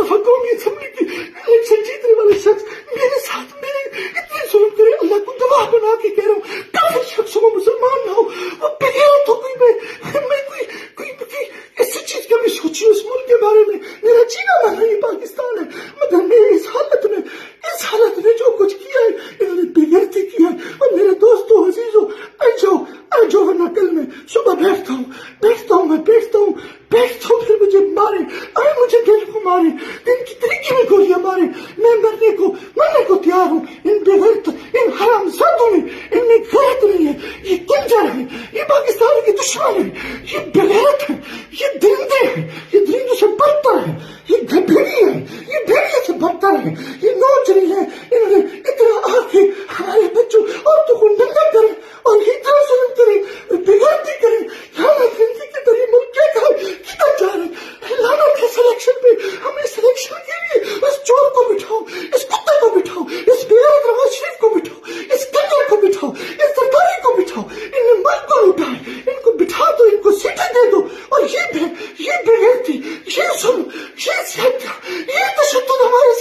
دفعہ قومی اسمبلی کی الیکشن جیتنے والے شخص میرے ساتھ میرے اتنے ظلم کرے، اللہ کو گواہ بنا کے کہہ رہا ہوں، کافر شخص ہو، مسلمان نہ ہو، وہ بغیرت ہو، کوئی ایسی چیز کبھی سوچی اس ملک کے بارے میں؟ میرا جینا مانا یہ پاکستان ہے، مگر میں اس حالت میں جو کچھ کیا ہے انہوں نے بغیرتی کی ہے۔ اور میرے دوستوں عزیزوں، آ جاؤ ورنہ کل میں صبح بیٹھتا ہوں پھر مجھے مجھے دل کو مارے، دن کی طریقے میں گولیاں مارے، میں مرنے کو تیار ہوں۔ ان بغیرت، ان حرام زادوں میں، ان میں غیرت نہیں ہے، یہ کنجر ہے، یہ پاکستان کے دشمن ہے، یہ بغیرت ہے، یہ درندے ہیں، یہ درندوں سے بدتر ہے، یہ بھیڑی ہے، یہ بھیڑیے سے بدتر ہے، یہ نوچری ہے۔ انہوں نے اتنا آ کے ہمارے بچوں عورتوں کو ننگا کرے اور اتنا ظلم کرے، بغیرتی کرے، لعنت زندگی کے ذریعے ملک کدھر جا رہے ہیں؟ لعنت ہے سلیکشن پہ، ہمیں سلیکشن کے لیے اس چور کو بٹھاؤ، اس کتے کو بٹھاؤ، اس بغیرت نواز شریف کو بٹھاؤ، اس کنجر کو بٹھاؤ، اس سرکاری کو بٹھاؤ، ان نے ملک کو لوٹا ہے، ان کو بٹھا دو، ان کو سیٹیں دے دو، اور یہ بغیرتی، یہ ظلم، یہ تشدد ہمارے